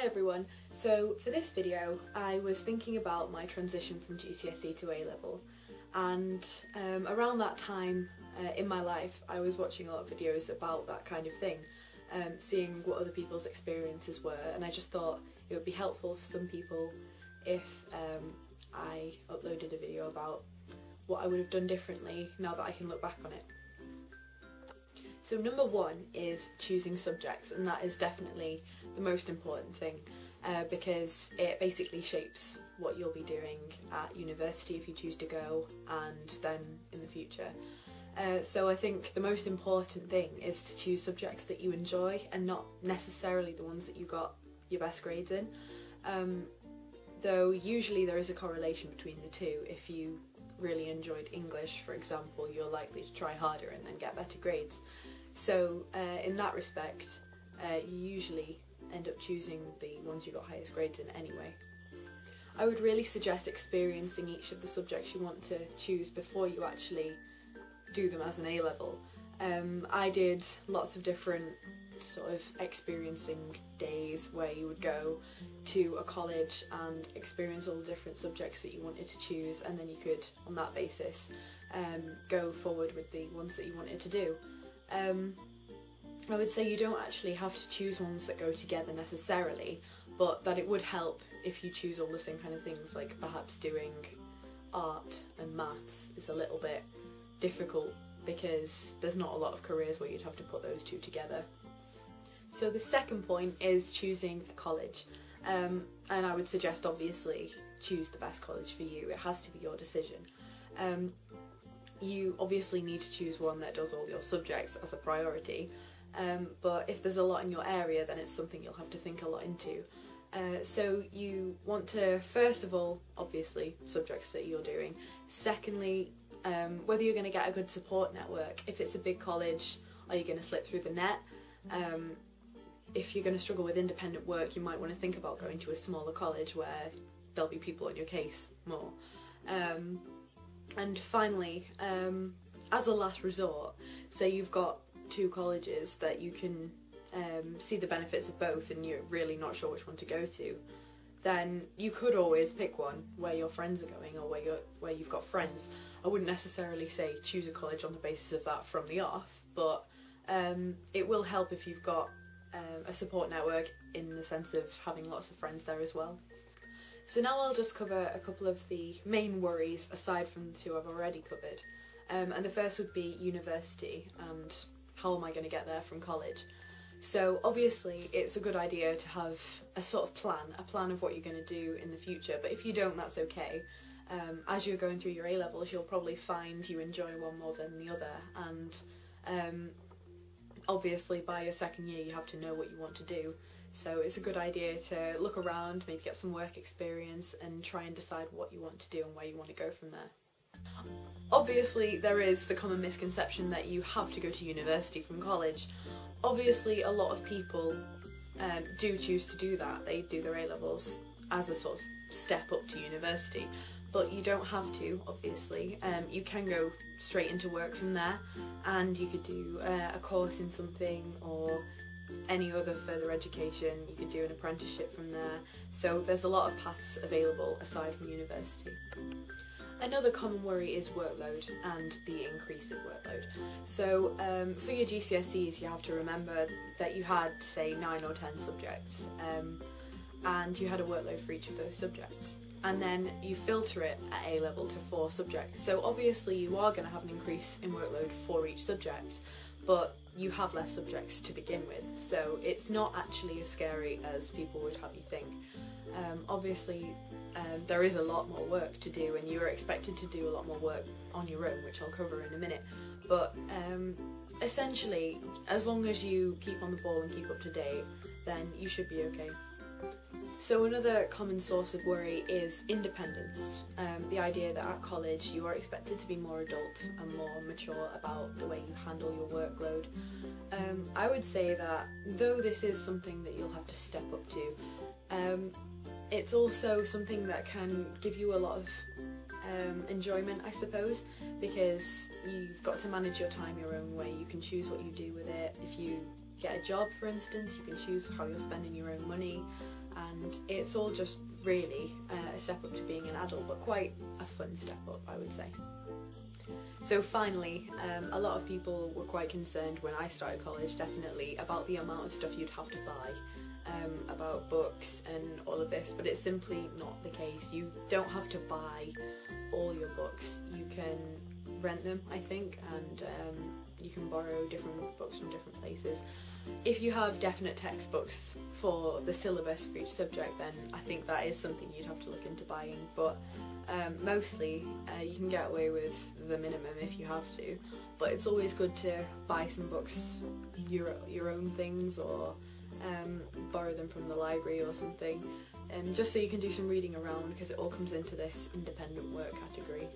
Hi everyone, so for this video I was thinking about my transition from GCSE to A-level, and around that time in my life I was watching a lot of videos about that kind of thing, seeing what other people's experiences were, and I just thought it would be helpful for some people if I uploaded a video about what I would have done differently now that I can look back on it. So number one is choosing subjects, and that is definitely the most important thing because it basically shapes what you'll be doing at university if you choose to go, and then in the future. So I think the most important thing is to choose subjects that you enjoy and not necessarily the ones that you got your best grades in, though usually there is a correlation between the two. If you really enjoyed English, for example, you're likely to try harder and then get better grades. So in that respect, you usually end up choosing the ones you got highest grades in anyway. I would really suggest experiencing each of the subjects you want to choose before you actually do them as an A-level. I did lots of different sort of experiencing days where you would go to a college and experience all the different subjects that you wanted to choose, and then you could, on that basis, go forward with the ones that you wanted to do. I would say you don't actually have to choose ones that go together necessarily, but that it would help if you choose all the same kind of things, like perhaps doing art and maths is a little bit difficult because there's not a lot of careers where you'd have to put those two together. So the second point is choosing a college, and I would suggest obviously choose the best college for you. It has to be your decision. You obviously need to choose one that does all your subjects as a priority, but if there's a lot in your area then it's something you'll have to think a lot into. So you want to, first of all, obviously subjects that you're doing. Secondly, whether you're going to get a good support network. If it's a big college, are you going to slip through the net? If you're going to struggle with independent work, you might want to think about going to a smaller college where there'll be people on your case more. And finally, as a last resort, say you've got two colleges that you can see the benefits of both and you're really not sure which one to go to, then you could always pick one where your friends are going or where you've got friends. I wouldn't necessarily say choose a college on the basis of that from the off, but it will help if you've got a support network in the sense of having lots of friends there as well. So now I'll just cover a couple of the main worries aside from the two I've already covered. And the first would be university and how am I going to get there from college. So obviously it's a good idea to have a sort of plan, a plan of what you're going to do in the future, but if you don't, that's okay. As you're going through your A-levels you'll probably find you enjoy one more than the other, and obviously by your second year you have to know what you want to do. So it's a good idea to look around, maybe get some work experience and try and decide what you want to do and where you want to go from there. Obviously there is the common misconception that you have to go to university from college. Obviously a lot of people do choose to do that. They do their A-levels as a sort of step up to university, but you don't have to, obviously. You can go straight into work from there, and you could do a course in something or any other further education. You could do an apprenticeship from there, so there's a lot of paths available aside from university. Another common worry is workload and the increase in workload. So for your GCSEs you have to remember that you had, say, 9 or 10 subjects, and you had a workload for each of those subjects, and then you filter it at A-level to 4 subjects. So obviously you are going to have an increase in workload for each subject, but you have less subjects to begin with, so it's not actually as scary as people would have you think. Obviously there is a lot more work to do and you're expected to do a lot more work on your own, which I'll cover in a minute, but essentially as long as you keep on the ball and keep up to date then you should be okay. So another common source of worry is independence, the idea that at college you are expected to be more adult and more mature about the way you handle your workload. I would say that though this is something that you'll have to step up to, it's also something that can give you a lot of enjoyment, I suppose, because you've got to manage your time your own way. You can choose what you do with it. If you get a job, for instance, you can choose how you're spending your own money. and it's all just really a step up to being an adult, but quite a fun step up, I would say. So finally, a lot of people were quite concerned when I started college, definitely, about the amount of stuff you'd have to buy, about books and all of this, but it's simply not the case. You don't have to buy all your books. You can rent them, I think, and you can borrow different books from different places. If you have definite textbooks for the syllabus for each subject, then I think that is something you'd have to look into buying, but mostly you can get away with the minimum if you have to, but it's always good to buy some books, your own things, or borrow them from the library or something, just so you can do some reading around, because it all comes into this independent work category.